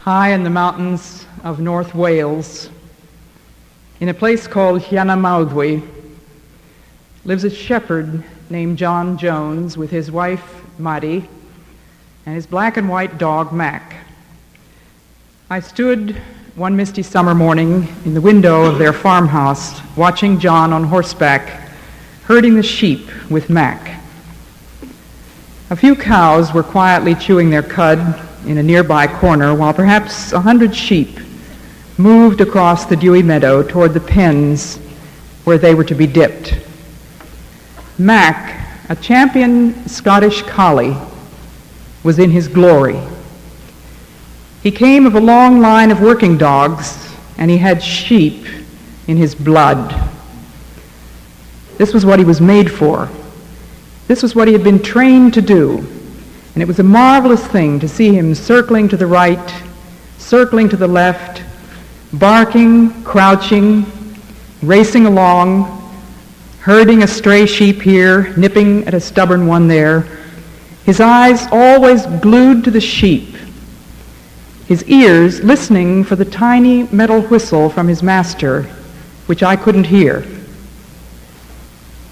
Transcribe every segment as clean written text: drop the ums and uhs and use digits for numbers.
high in the mountains of North Wales, in a place called Llanymawddwy, lives a shepherd named John Jones with his wife, Maddie, and his black and white dog, Mac. I stood one misty summer morning in the window of their farmhouse, watching John on horseback, herding the sheep with Mac. A few cows were quietly chewing their cud in a nearby corner, while perhaps 100 sheep moved across the dewy meadow toward the pens where they were to be dipped. Mac, a champion Scottish collie, was in his glory. He came of a long line of working dogs, and he had sheep in his blood. This was what he was made for. This was what he had been trained to do. And it was a marvelous thing to see him circling to the right, circling to the left, barking, crouching, racing along, herding a stray sheep here, nipping at a stubborn one there, his eyes always glued to the sheep, his ears listening for the tiny metal whistle from his master, which I couldn't hear.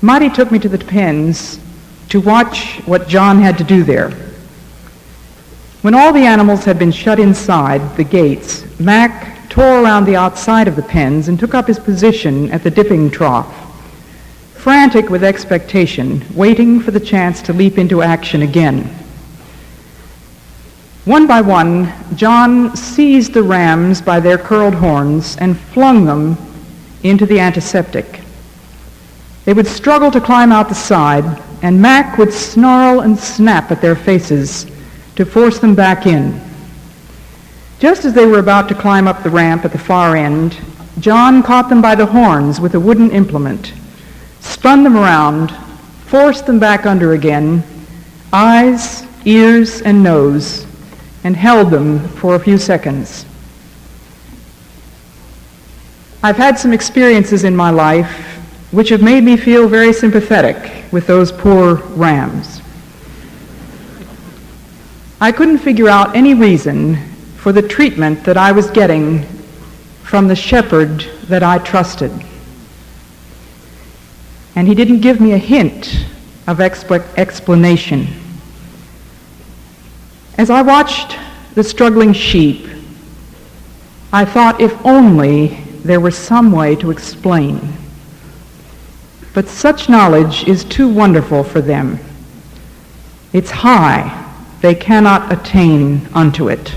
Maddie took me to the pens to watch what John had to do there. When all the animals had been shut inside the gates, Mac tore around the outside of the pens and took up his position at the dipping trough, frantic with expectation, waiting for the chance to leap into action again. One by one, John seized the rams by their curled horns and flung them into the antiseptic. They would struggle to climb out the side, and Mac would snarl and snap at their faces to force them back in. Just as they were about to climb up the ramp at the far end, John caught them by the horns with a wooden implement, spun them around, forced them back under again, eyes, ears, and nose, and held them for a few seconds. I've had some experiences in my life which have made me feel very sympathetic with those poor rams. I couldn't figure out any reason for the treatment that I was getting from the shepherd that I trusted. And he didn't give me a hint of explanation. As I watched the struggling sheep, I thought if only there were some way to explain. But such knowledge is too wonderful for them. It's high. They cannot attain unto it.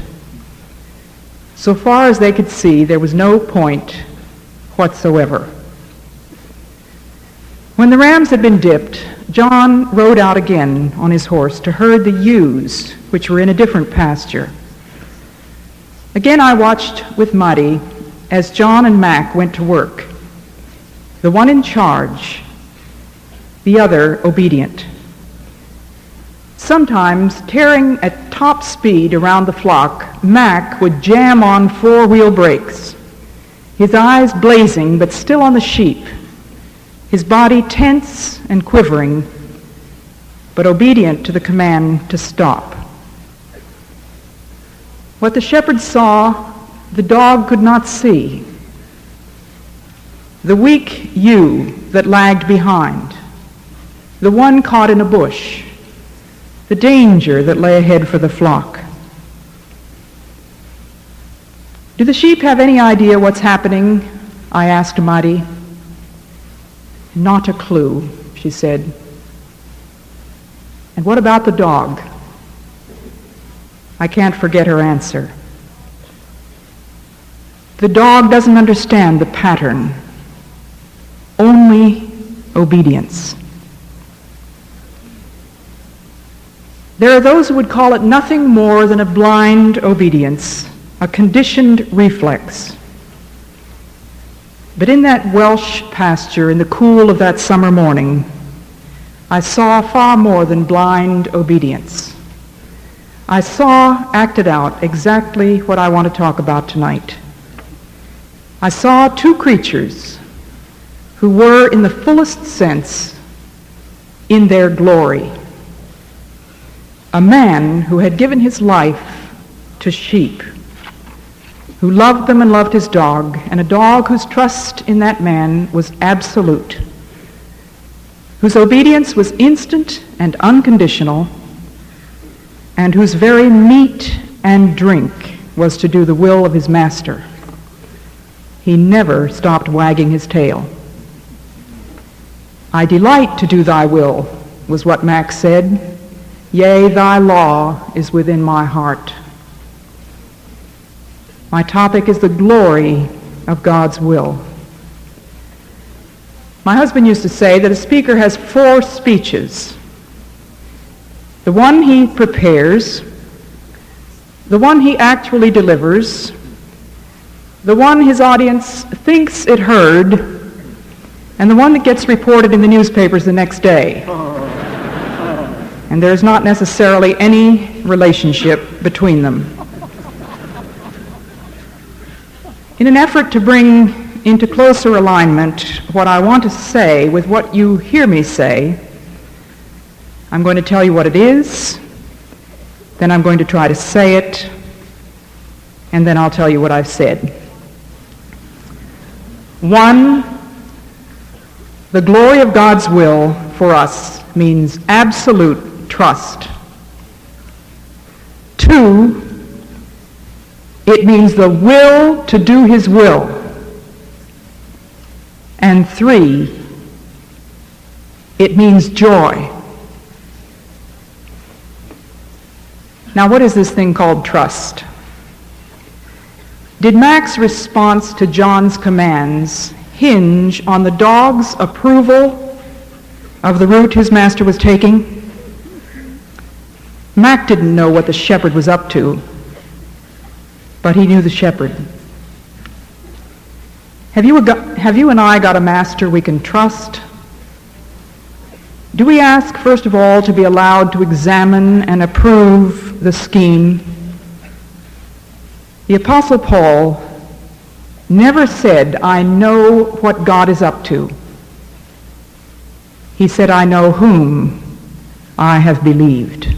So far as they could see, there was no point whatsoever. When the rams had been dipped, John rode out again on his horse to herd the ewes, which were in a different pasture. Again I watched with Maddie as John and Mac went to work, the one in charge, the other obedient. Sometimes, tearing at top speed around the flock, Mac would jam on four-wheel brakes, his eyes blazing but still on the sheep, his body tense and quivering, but obedient to the command to stop. What the shepherd saw, the dog could not see. The weak ewe that lagged behind, the one caught in a bush, the danger that lay ahead for the flock. Do the sheep have any idea what's happening? I asked Maddie. Not a clue, she said. And what about the dog? I can't forget her answer. The dog doesn't understand the pattern. Only obedience. There are those who would call it nothing more than a blind obedience, a conditioned reflex. But in that Welsh pasture, in the cool of that summer morning, I saw far more than blind obedience. I saw acted out exactly what I want to talk about tonight. I saw two creatures who were, in the fullest sense, in their glory. A man who had given his life to sheep, who loved them and loved his dog, and a dog whose trust in that man was absolute, whose obedience was instant and unconditional, and whose very meat and drink was to do the will of his master. He never stopped wagging his tail. "I delight to do thy will," was what Max said. "Yea, thy law is within my heart." My topic is the glory of God's will. My husband used to say that a speaker has 4 speeches. The one he prepares, the one he actually delivers, the one his audience thinks it heard, and the one that gets reported in the newspapers the next day. And there's not necessarily any relationship between them. In an effort to bring into closer alignment what I want to say with what you hear me say, I'm going to tell you what it is, then I'm going to try to say it, and then I'll tell you what I've said. 1, the glory of God's will for us means absolute trust. 2, it means the will to do his will. And 3, it means joy. Now, what is this thing called trust? Did Mac's response to John's commands hinge on the dog's approval of the route his master was taking? Mac didn't know what the shepherd was up to, but he knew the shepherd. Have you and I got a master we can trust? Do we ask, first of all, to be allowed to examine and approve the scheme? The Apostle Paul never said, "I know what God is up to." He said, "I know whom I have believed."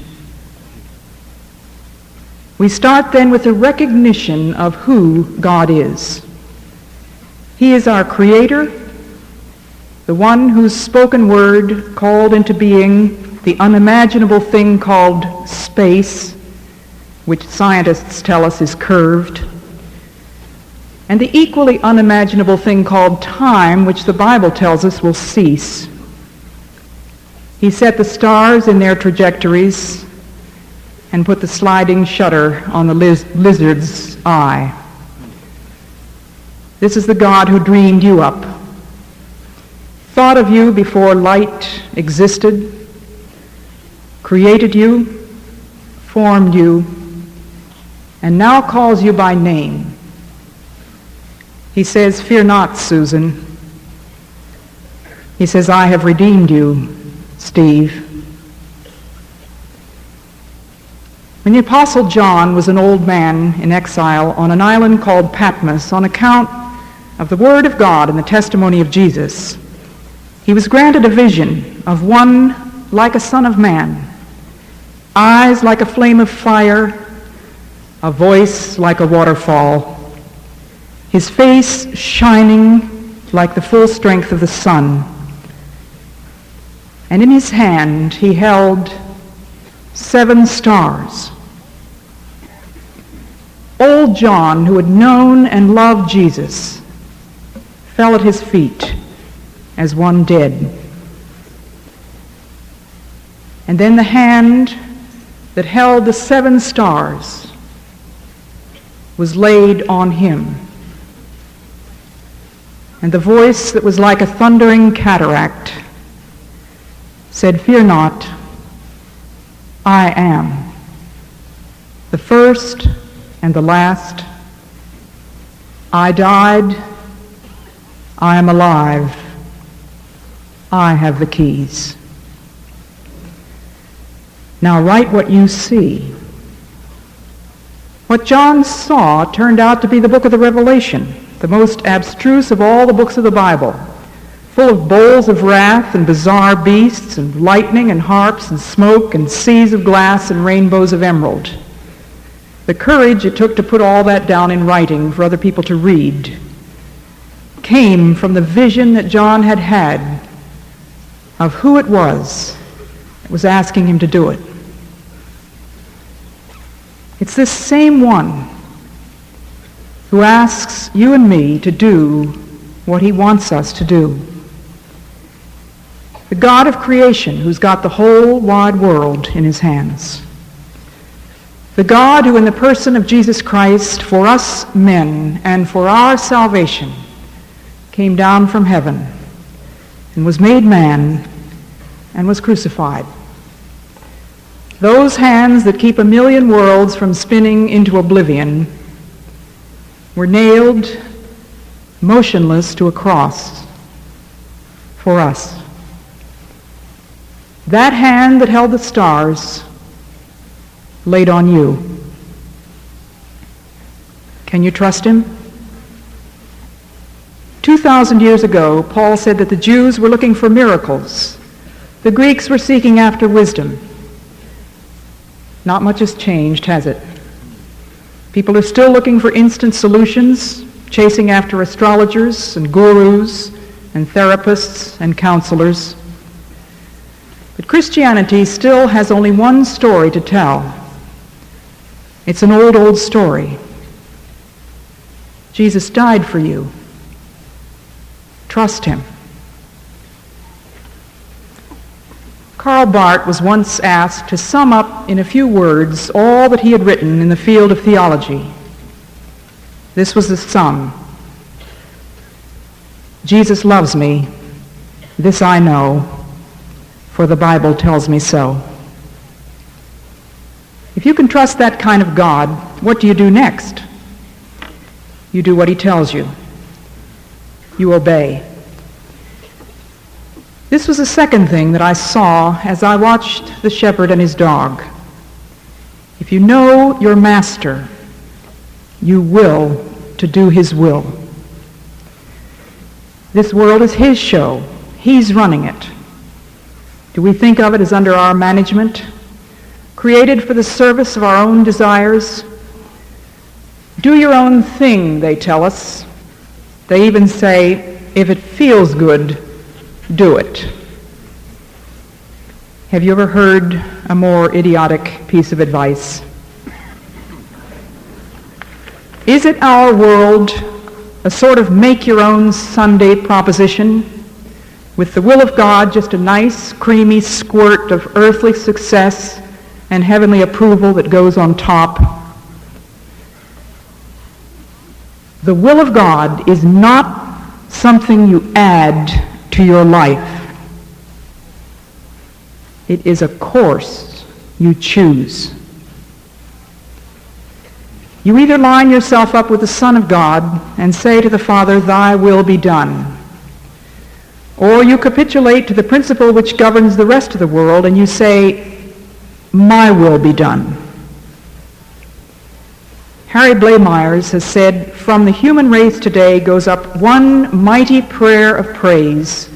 We start then with a recognition of who God is. He is our Creator, the one whose spoken word called into being the unimaginable thing called space, which scientists tell us is curved, and the equally unimaginable thing called time, which the Bible tells us will cease. He set the stars in their trajectories and put the sliding shutter on the lizard's eye. This is the God who dreamed you up, thought of you before light existed, created you, formed you, and now calls you by name. He says, "Fear not, Susan." He says, "I have redeemed you, Steve." When the Apostle John was an old man in exile on an island called Patmos on account of the Word of God and the testimony of Jesus, he was granted a vision of one like a son of man, eyes like a flame of fire, a voice like a waterfall, his face shining like the full strength of the sun. And in his hand he held 7 stars. Old John, who had known and loved Jesus, fell at his feet as one dead. And then the hand that held the 7 stars was laid on him. And the voice that was like a thundering cataract said, "Fear not, I am the first and the last. I died, I am alive, I have the keys. Now write what you see." What John saw turned out to be the book of the Revelation, the most abstruse of all the books of the Bible, full of bowls of wrath and bizarre beasts and lightning and harps and smoke and seas of glass and rainbows of emerald. The courage it took to put all that down in writing for other people to read came from the vision that John had had of who it was that was asking him to do it. It's this same one who asks you and me to do what he wants us to do. The God of creation who's got the whole wide world in his hands. The God who in the person of Jesus Christ, for us men and for our salvation, came down from heaven and was made man and was crucified. Those hands that keep a million worlds from spinning into oblivion were nailed motionless to a cross for us. That hand that held the stars laid on you. Can you trust him? 2,000 years ago, Paul said that the Jews were looking for miracles. The Greeks were seeking after wisdom. Not much has changed, has it? People are still looking for instant solutions, chasing after astrologers and gurus and therapists and counselors. But Christianity still has only one story to tell. It's an old story. Jesus died for you. Trust him. Karl Barth was once asked to sum up in a few words all that he had written in the field of theology. This was the sum. Jesus loves me. This I know, for the Bible tells me so. If you can trust that kind of God, what do you do next? You do what he tells you. You obey. This was the second thing that I saw as I watched the shepherd and his dog. If you know your master, you will to do his will. This world is his show. He's running it. Do we think of it as under our management? Created for the service of our own desires? Do your own thing, they tell us. They even say, if it feels good, do it. Have you ever heard a more idiotic piece of advice? Is it our world a sort of make-your-own Sunday proposition, with the will of God just a nice, creamy squirt of earthly success and heavenly approval that goes on top? The will of God is not something you add to your life. It is a course you choose. You either line yourself up with the Son of God and say to the Father, thy will be done. Or you capitulate to the principle which governs the rest of the world and you say, my will be done. Harry Blamires has said, from the human race today goes up one mighty prayer of praise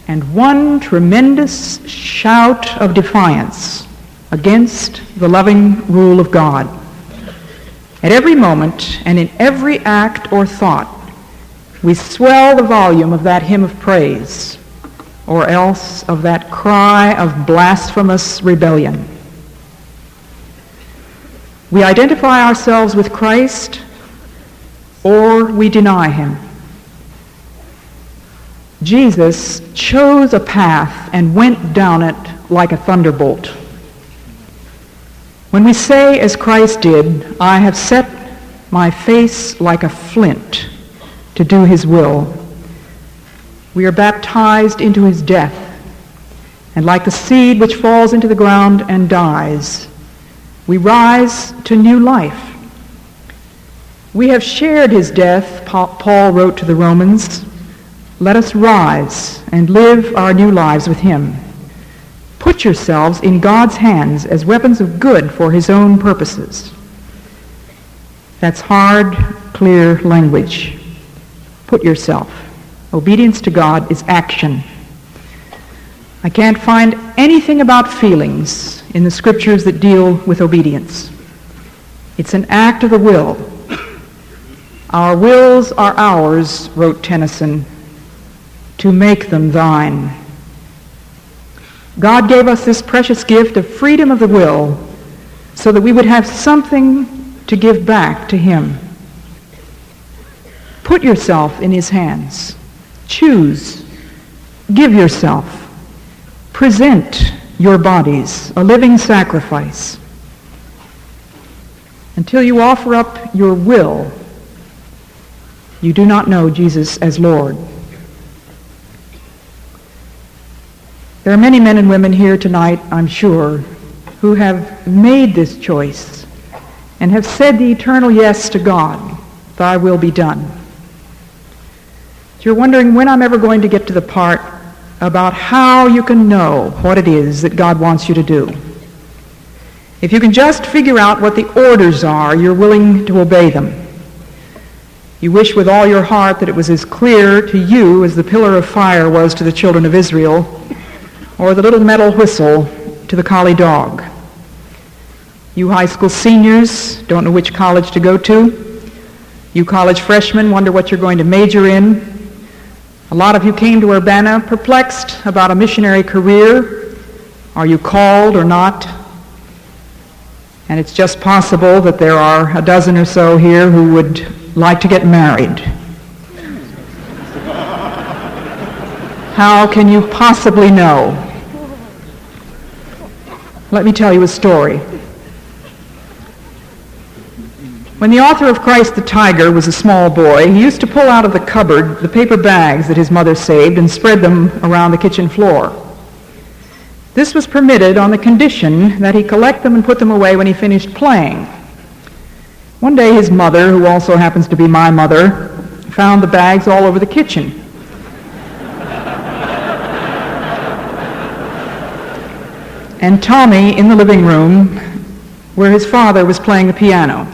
and one tremendous shout of defiance against the loving rule of God. At every moment and in every act or thought, we swell the volume of that hymn of praise, or else of that cry of blasphemous rebellion. We identify ourselves with Christ, or we deny him. Jesus chose a path and went down it like a thunderbolt. When we say, as Christ did, I have set my face like a flint to do his will, we are baptized into his death, and like the seed which falls into the ground and dies, we rise to new life. We have shared his death, Paul wrote to the Romans. Let us rise and live our new lives with him. Put yourselves in God's hands as weapons of good for his own purposes. That's hard, clear language. Put yourself. Obedience to God is action. I can't find anything about feelings in the scriptures that deal with obedience. It's an act of the will. Our wills are ours, wrote Tennyson, to make them thine. God gave us this precious gift of freedom of the will so that we would have something to give back to him. Put yourself in his hands. Choose. Give yourself. Present your bodies, a living sacrifice. Until you offer up your will, you do not know Jesus as Lord. There are many men and women here tonight, I'm sure, who have made this choice and have said the eternal yes to God, thy will be done. You're wondering when I'm ever going to get to the part about how you can know what it is that God wants you to do. If you can just figure out what the orders are, you're willing to obey them. You wish with all your heart that it was as clear to you as the pillar of fire was to the children of Israel, or the little metal whistle to the collie dog. You high school seniors don't know which college to go to. You college freshmen wonder what you're going to major in. A lot of you came to Urbana perplexed about a missionary career. Are you called or not? And it's just possible that there are a dozen or so here who would like to get married. How can you possibly know? Let me tell you a story. When the author of Christ the Tiger was a small boy, he used to pull out of the cupboard the paper bags that his mother saved and spread them around the kitchen floor. This was permitted on the condition that he collect them and put them away when he finished playing. One day his mother, who also happens to be my mother, found the bags all over the kitchen. And Tommy in the living room where his father was playing the piano.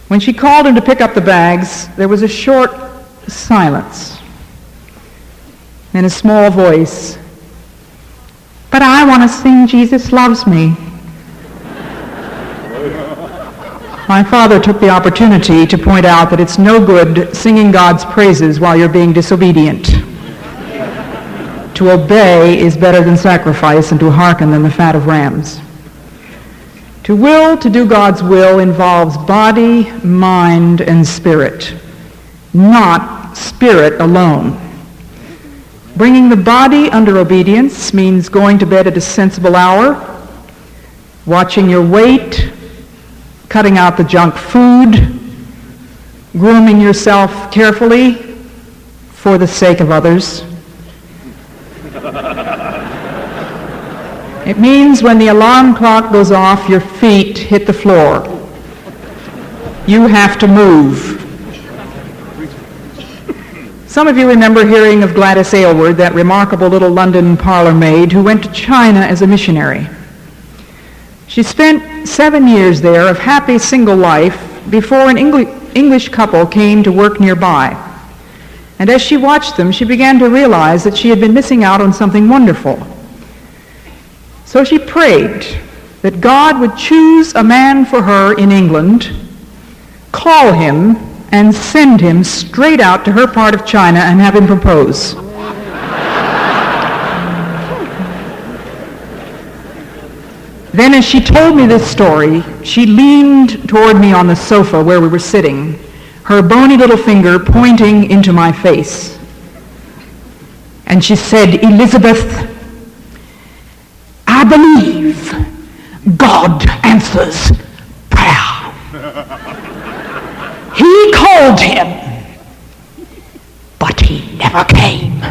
When she called him to pick up the bags, there was a short silence. And a small voice, "But I want to sing Jesus Loves Me." My father took the opportunity to point out that it's no good singing God's praises while you're being disobedient. To obey is better than sacrifice, and to hearken than the fat of rams. To will to do God's will involves body, mind, and spirit, not spirit alone. Bringing the body under obedience means going to bed at a sensible hour, watching your weight, cutting out the junk food, grooming yourself carefully for the sake of others. It means when the alarm clock goes off, your feet hit the floor. You have to move. Some of you remember hearing of Gladys Aylward, that remarkable little London parlor maid who went to China as a missionary. She spent 7 years there of happy single life before an English couple came to work nearby. And as she watched them, she began to realize that she had been missing out on something wonderful. So she prayed that God would choose a man for her in England, call him, and send him straight out to her part of China and have him propose. Then as she told me this story, she leaned toward me on the sofa where we were sitting, her bony little finger pointing into my face. And she said, "Elisabeth, I believe God answers prayer. He called him, but he never came."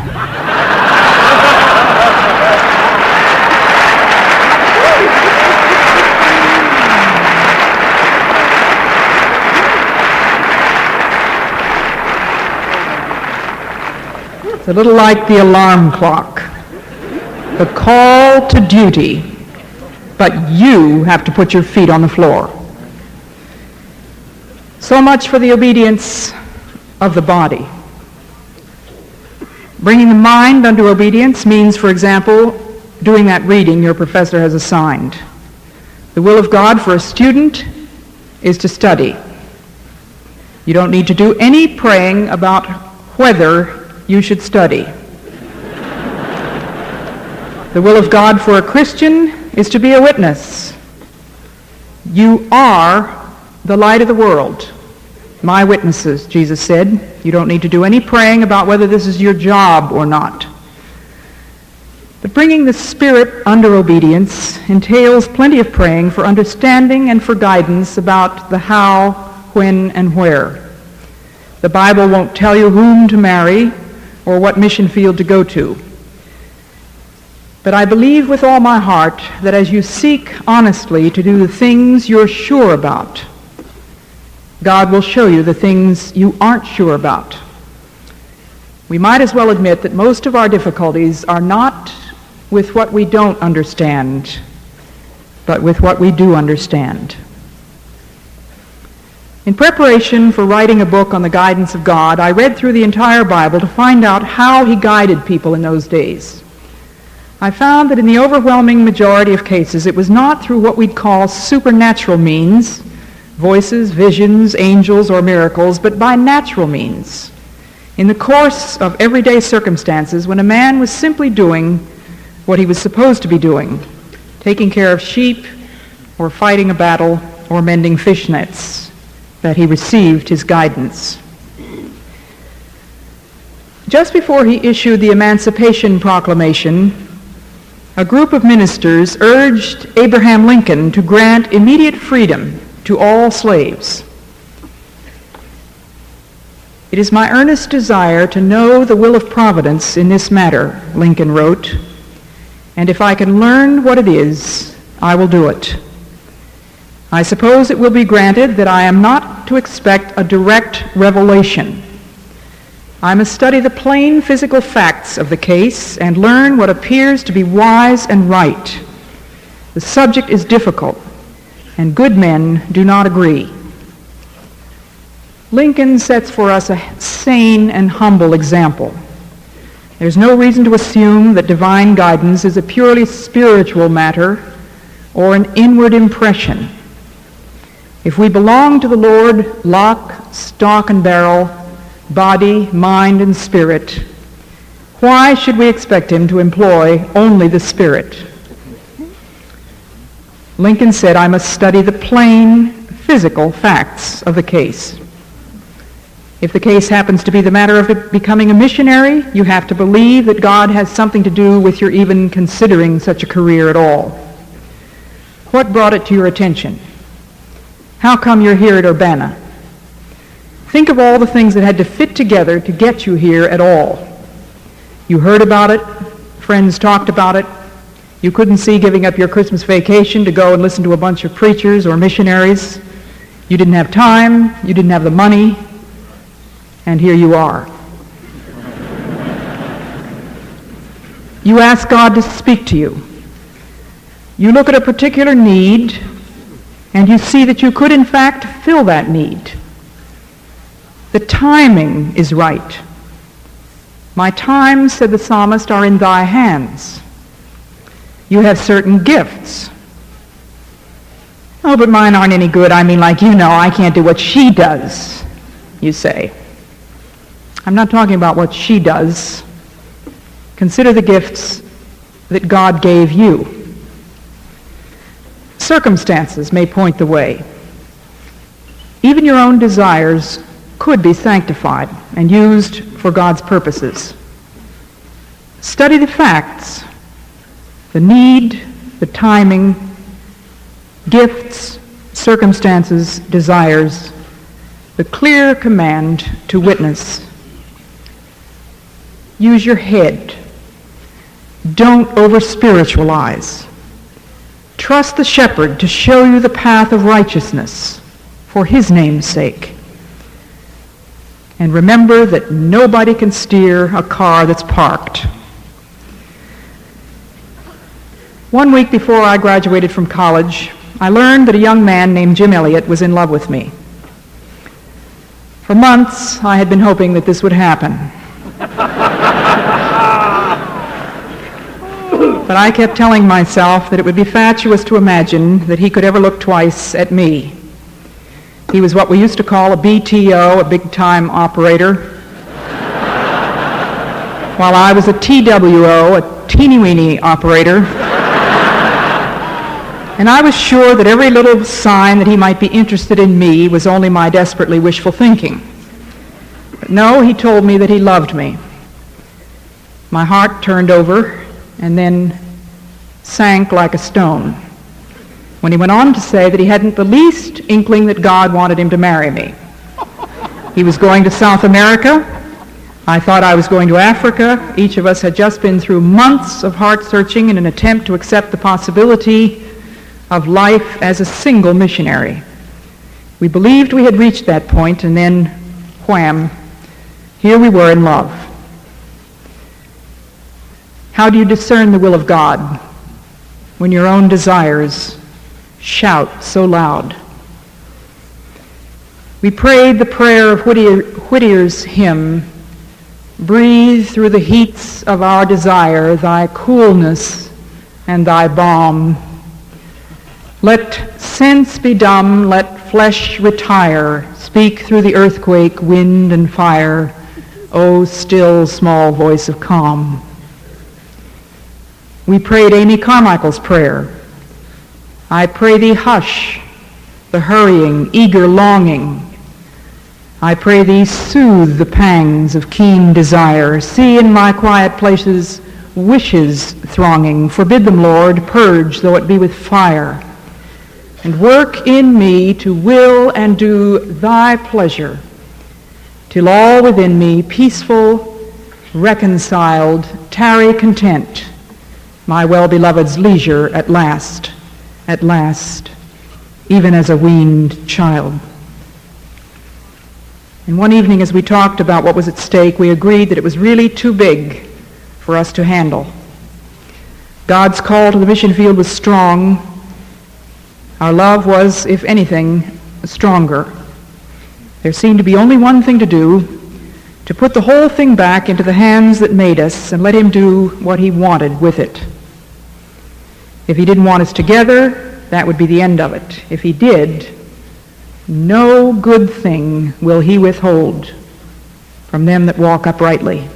It's a little like the alarm clock. The call to duty, but you have to put your feet on the floor. So much for the obedience of the body. Bringing the mind under obedience means, for example, doing that reading your professor has assigned. The will of God for a student is to study. You don't need to do any praying about whether you should study. The will of God for a Christian is to be a witness. You are the light of the world. My witnesses, Jesus said. You don't need to do any praying about whether this is your job or not. But bringing the Spirit under obedience entails plenty of praying for understanding and for guidance about the how, when, and where. The Bible won't tell you whom to marry or what mission field to go to. But I believe with all my heart that as you seek honestly to do the things you're sure about, God will show you the things you aren't sure about. We might as well admit that most of our difficulties are not with what we don't understand, but with what we do understand. In preparation for writing a book on the guidance of God, I read through the entire Bible to find out how he guided people in those days. I found that in the overwhelming majority of cases, it was not through what we'd call supernatural means, voices, visions, angels, or miracles, but by natural means. In the course of everyday circumstances, when a man was simply doing what he was supposed to be doing, taking care of sheep, or fighting a battle, or mending fish nets, that he received his guidance. Just before he issued the Emancipation Proclamation, a group of ministers urged Abraham Lincoln to grant immediate freedom to all slaves. It is my earnest desire to know the will of Providence in this matter, Lincoln wrote, and if I can learn what it is, I will do it. I suppose it will be granted that I am not to expect a direct revelation. I must study the plain physical facts of the case and learn what appears to be wise and right. The subject is difficult, and good men do not agree. Lincoln sets for us a sane and humble example. There's no reason to assume that divine guidance is a purely spiritual matter or an inward impression. If we belong to the Lord, lock, stock, and barrel, body, mind, and spirit, why should we expect him to employ only the Spirit? Lincoln said, I must study the plain, physical facts of the case. If the case happens to be the matter of becoming a missionary, you have to believe that God has something to do with your even considering such a career at all. What brought it to your attention? How come you're here at Urbana? Think of all the things that had to fit together to get you here at all. You heard about it, friends talked about it, you couldn't see giving up your Christmas vacation to go and listen to a bunch of preachers or missionaries. You didn't have time, you didn't have the money, and here you are. You ask God to speak to you. You look at a particular need, and you see that you could in fact fill that need. The timing is right. My times, said the psalmist, are in thy hands. You have certain gifts. Oh, but mine aren't any good. I mean, like, I can't do what she does, you say. I'm not talking about what she does. Consider the gifts that God gave you. Circumstances may point the way. Even your own desires could be sanctified and used for God's purposes. Study the facts, the need, the timing, gifts, circumstances, desires, the clear command to witness. Use your head. Don't over-spiritualize. Trust the shepherd to show you the path of righteousness for his name's sake. And remember that nobody can steer a car that's parked. 1 week before I graduated from college, I learned that a young man named Jim Elliot was in love with me. For months, I had been hoping that this would happen. But I kept telling myself that it would be fatuous to imagine that he could ever look twice at me. He was what we used to call a BTO, a big-time operator, while I was a TWO, a teeny-weeny operator. And I was sure that every little sign that he might be interested in me was only my desperately wishful thinking. But no, he told me that he loved me. My heart turned over and then sank like a stone when he went on to say that he hadn't the least inkling that God wanted him to marry me. He was going to South America. I thought I was going to Africa. Each of us had just been through months of heart searching in an attempt to accept the possibility of life as a single missionary. We believed we had reached that point, and then, wham, here we were in love. How do you discern the will of God when your own desires shout so loud? We prayed the prayer of Whittier's hymn, "Breathe through the heats of our desire thy coolness and thy balm. Let sense be dumb, let flesh retire, speak through the earthquake, wind and fire, O still small voice of calm." We prayed Amy Carmichael's prayer, "I pray thee hush the hurrying, eager longing. I pray thee soothe the pangs of keen desire. See in my quiet places wishes thronging. Forbid them, Lord, purge though it be with fire. And work in me to will and do thy pleasure, till all within me, peaceful, reconciled, tarry content, my well-beloved's leisure at last, even as a weaned child." And one evening as we talked about what was at stake, we agreed that it was really too big for us to handle. God's call to the mission field was strong. Our love was, if anything, stronger. There seemed to be only one thing to do, to put the whole thing back into the hands that made us and let him do what he wanted with it. If he didn't want us together, that would be the end of it. If he did, no good thing will he withhold from them that walk uprightly.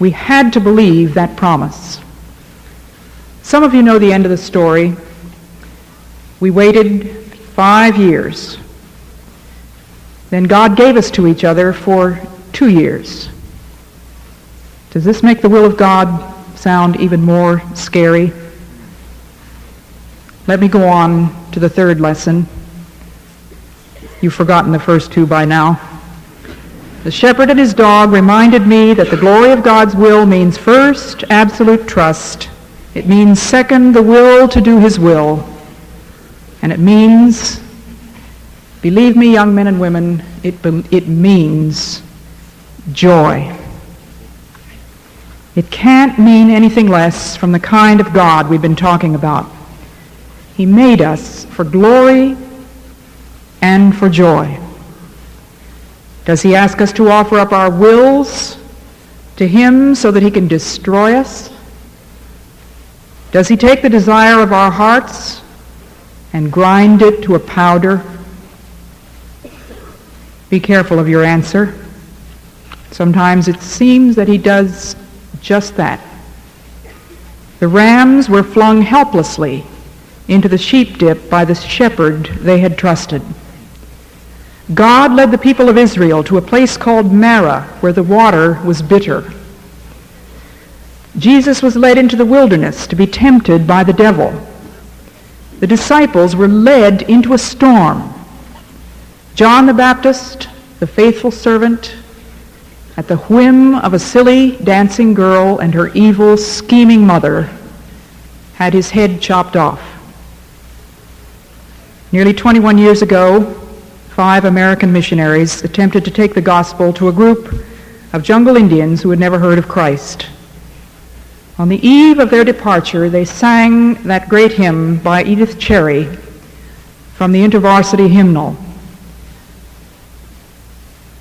We had to believe that promise. Some of you know the end of the story. We waited 5 years. Then God gave us to each other for 2 years. Does this make the will of God sound even more scary? Let me go on to the third lesson. You've forgotten the first two by now. The shepherd and his dog reminded me that the glory of God's will means first, absolute trust. It means second, the will to do his will. And it means, believe me, young men and women, it means joy. It can't mean anything less from the kind of God we've been talking about. He made us for glory and for joy. Does he ask us to offer up our wills to him so that he can destroy us? Does he take the desire of our hearts and grind it to a powder? Be careful of your answer. Sometimes it seems that he does just that. The rams were flung helplessly into the sheep dip by the shepherd they had trusted. God led the people of Israel to a place called Marah, where the water was bitter. Jesus was led into the wilderness to be tempted by the devil. The disciples were led into a storm. John the Baptist, the faithful servant, at the whim of a silly dancing girl and her evil, scheming mother, had his head chopped off. Nearly 21 years ago, 5 American missionaries attempted to take the gospel to a group of jungle Indians who had never heard of Christ. On the eve of their departure, they sang that great hymn by Edith Cherry from the InterVarsity hymnal.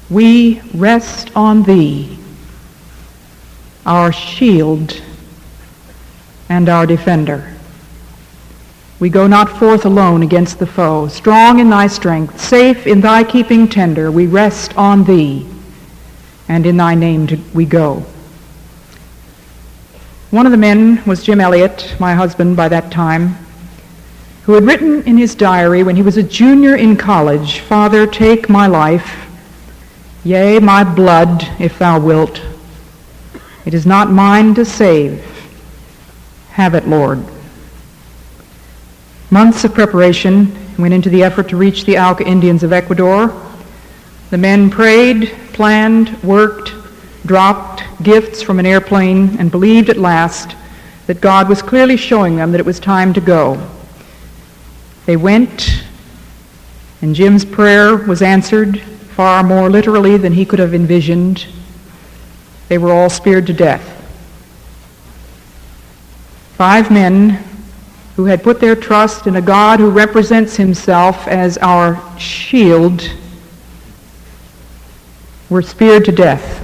We rest on thee, our shield and our defender. We go not forth alone against the foe. Strong in thy strength, safe in thy keeping tender, we rest on thee, and in thy name we go. One of the men was Jim Elliot, my husband by that time, who had written in his diary when he was a junior in college, "Father, take my life, yea, my blood, if thou wilt. It is not mine to save. Have it, Lord." Months of preparation went into the effort to reach the Auca Indians of Ecuador. The men prayed, planned, worked, dropped gifts from an airplane, and believed at last that God was clearly showing them that it was time to go. They went, and Jim's prayer was answered far more literally than he could have envisioned. They were all speared to death. 5 men who had put their trust in a God who represents himself as our shield were speared to death.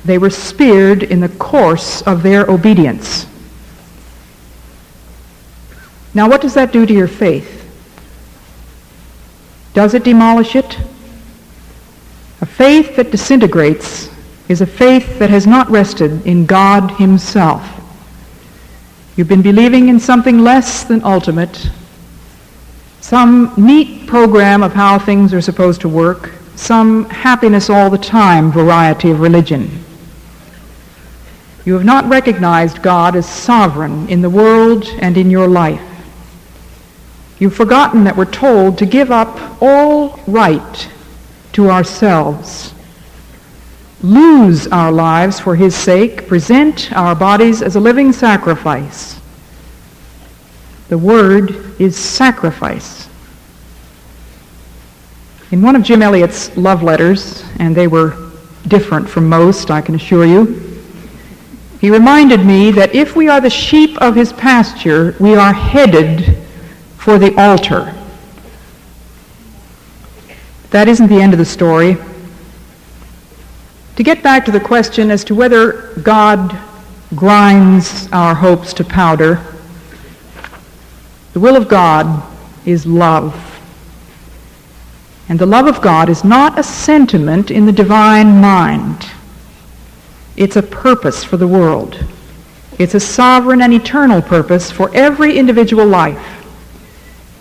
They were speared in the course of their obedience. Now, what does that do to your faith? Does it demolish it? A faith that disintegrates is a faith that has not rested in God himself. You've been believing in something less than ultimate, some neat program of how things are supposed to work, some happiness all the time variety of religion. You have not recognized God as sovereign in the world and in your life. You've forgotten that we're told to give up all right to ourselves, lose our lives for his sake, present our bodies as a living sacrifice. The word is sacrifice. In one of Jim Elliot's love letters, and they were different from most, I can assure you, he reminded me that if we are the sheep of his pasture, we are headed for the altar. That isn't the end of the story. To get back to the question as to whether God grinds our hopes to powder, the will of God is love. And the love of God is not a sentiment in the divine mind. It's a purpose for the world. It's a sovereign and eternal purpose for every individual life.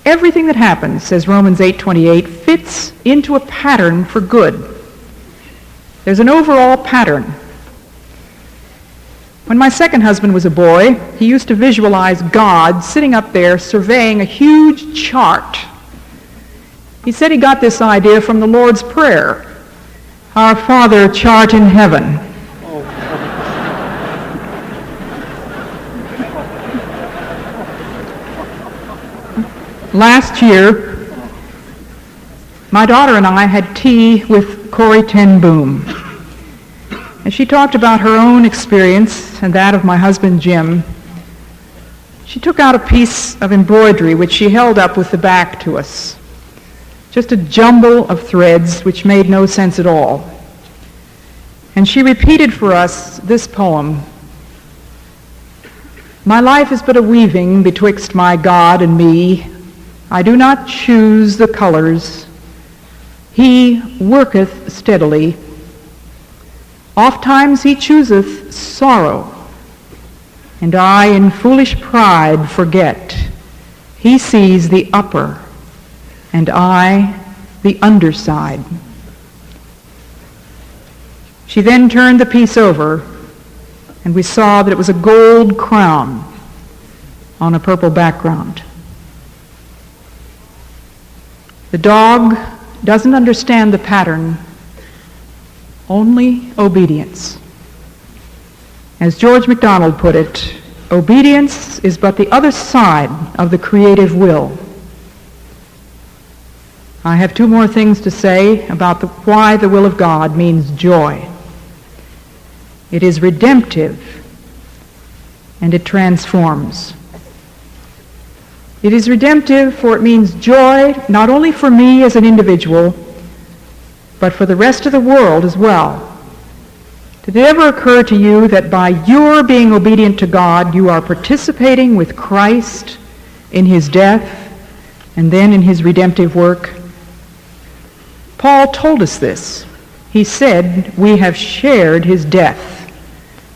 Everything that happens, says Romans 8:28, fits into a pattern for good. There's an overall pattern. When my second husband was a boy, he used to visualize God sitting up there surveying a huge chart. He said he got this idea from the Lord's Prayer, "Our Father, which art in heaven." Last year, my daughter and I had tea with Corrie ten Boom. As she talked about her own experience and that of my husband Jim, she took out a piece of embroidery which she held up with the back to us. Just a jumble of threads which made no sense at all. And she repeated for us this poem: "My life is but a weaving betwixt my God and me. I do not choose the colors. He worketh steadily. Ofttimes he chooseth sorrow, and I in foolish pride forget. He sees the upper, and I the underside." She then turned the piece over, and we saw that it was a gold crown on a purple background. The dog doesn't understand the pattern, only obedience. As George MacDonald put it, obedience is but the other side of the creative will. I have 2 more things to say about why the will of God means joy. It is redemptive, and it transforms. It is redemptive, for it means joy not only for me as an individual, but for the rest of the world as well. Did it ever occur to you that by your being obedient to God, you are participating with Christ in his death and then in his redemptive work? Paul told us this. He said, we have shared his death.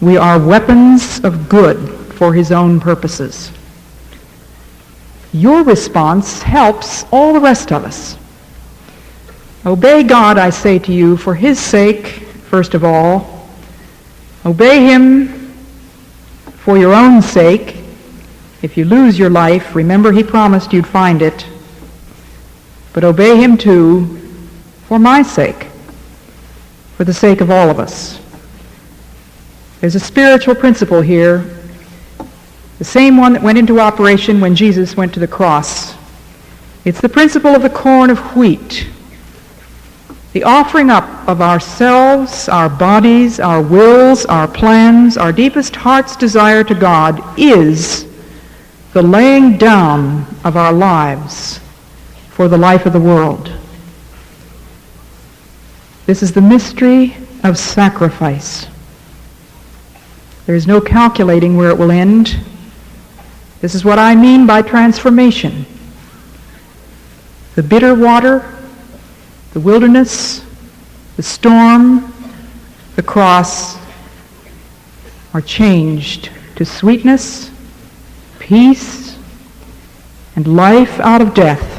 We are weapons of good for his own purposes. Your response helps all the rest of us. Obey God, I say to you, for his sake, first of all. Obey him for your own sake. If you lose your life, remember he promised you'd find it. But obey him too for my sake, for the sake of all of us. There's a spiritual principle here, the same one that went into operation when Jesus went to the cross. It's the principle of the corn of wheat. The offering up of ourselves, our bodies, our wills, our plans, our deepest heart's desire to God is the laying down of our lives for the life of the world. This is the mystery of sacrifice. There is no calculating where it will end. This is what I mean by transformation. The bitter water, the wilderness, the storm, the cross are changed to sweetness, peace, and life out of death.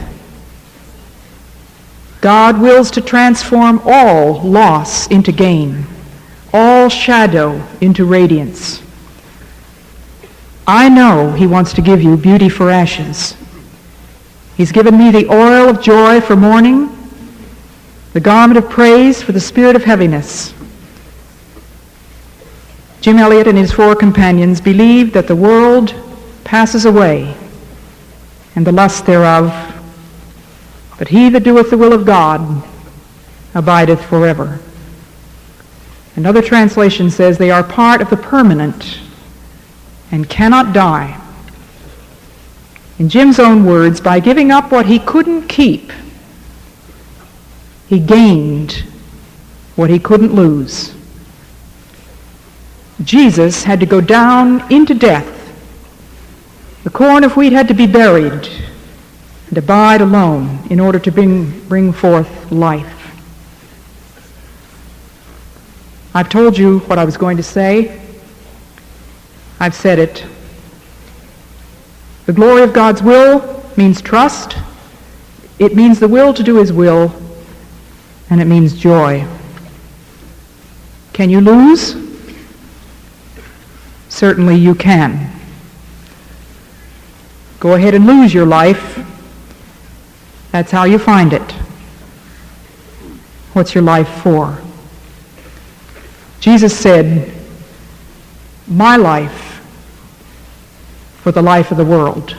God wills to transform all loss into gain, all shadow into radiance. I know he wants to give you beauty for ashes. He's given me the oil of joy for mourning, the garment of praise for the spirit of heaviness. Jim Elliot and his 4 companions believed that the world passes away and the lust thereof, but he that doeth the will of God abideth forever. Another translation says they are part of the permanent and cannot die. In Jim's own words, by giving up what he couldn't keep, he gained what he couldn't lose. Jesus had to go down into death. The corn of wheat had to be buried and abide alone in order to bring forth life. I've told you what I was going to say. I've said it. The glory of God's will means trust. It means the will to do his will, and it means joy. Can you lose? Certainly you can. Go ahead and lose your life. That's how you find it. What's your life for? Jesus said, my life for the life of the world.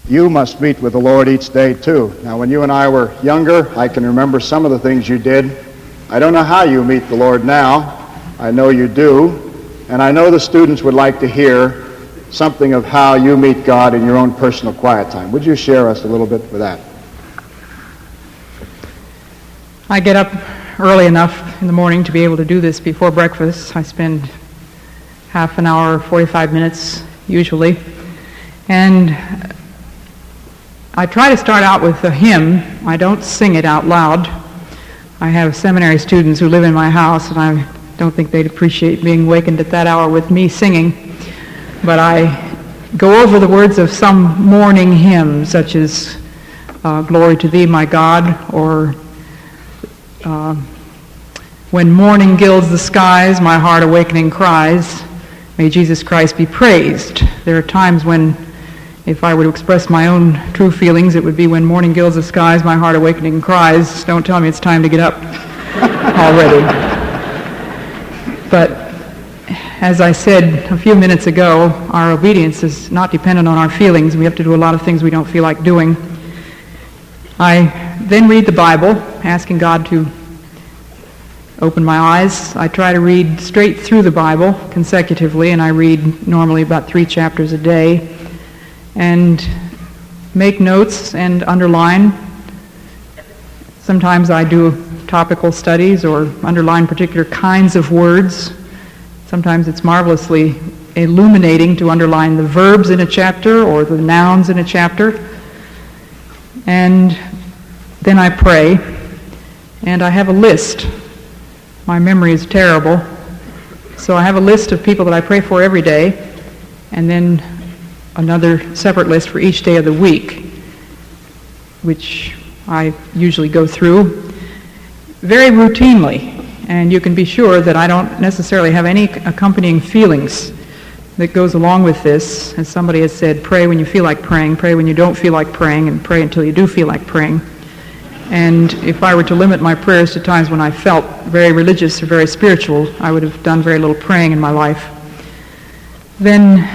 You must meet with the Lord each day too. Now, when you and I were younger, I can remember some of the things you did. I don't know how you meet the Lord now. I know you do. And I know the students would like to hear something of how you meet God in your own personal quiet time. Would you share us a little bit with that? I get up early enough in the morning to be able to do this before breakfast. I spend half an hour, 45 minutes usually. And I try to start out with a hymn. I don't sing it out loud. I have seminary students who live in my house, and I don't think they'd appreciate being wakened at that hour with me singing. But I go over the words of some morning hymn, such as Glory to Thee, My God, or When morning gilds the skies, my heart awakening cries, may Jesus Christ be praised. There are times when, if I were to express my own true feelings, it would be when morning gilds the skies, my heart awakening cries. Don't tell me it's time to get up already. But as I said a few minutes ago, our obedience is not dependent on our feelings. We have to do a lot of things we don't feel like doing. I then read the Bible, asking God to open my eyes. I try to read straight through the Bible consecutively, and I read normally about 3 chapters a day, and make notes and underline. Sometimes I do topical studies or underline particular kinds of words. Sometimes it's marvelously illuminating to underline the verbs in a chapter or the nouns in a chapter. And then I pray, and I have a list. My memory is terrible, so I have a list of people that I pray for every day, and then another separate list for each day of the week, which I usually go through very routinely, and you can be sure that I don't necessarily have any accompanying feelings that goes along with this. As somebody has said, pray when you feel like praying, pray when you don't feel like praying, and pray until you do feel like praying. And if I were to limit my prayers to times when I felt very religious or very spiritual, I would have done very little praying in my life. Then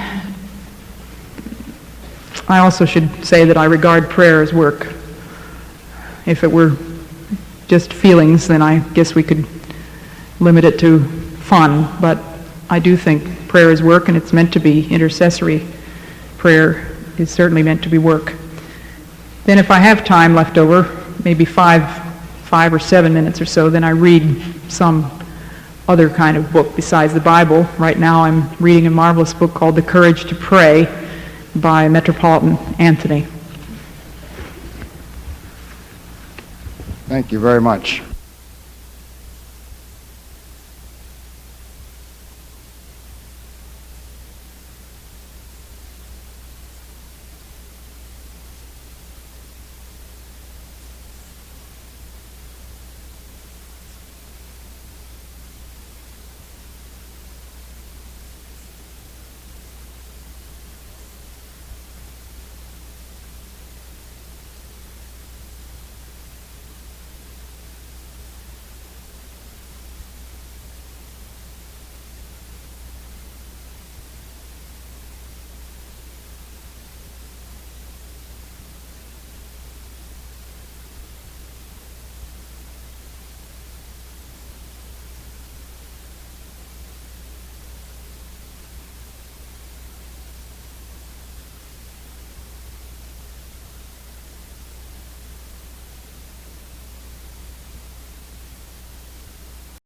I also should say that I regard prayer as work. If it were just feelings, then I guess we could limit it to fun. But I do think prayer is work, and it's meant to be intercessory. Prayer is certainly meant to be work. Then if I have time left over, maybe five or 7 minutes or so, then I read some other kind of book besides the Bible. Right now I'm reading a marvelous book called The Courage to Pray by Metropolitan Anthony. Thank you very much.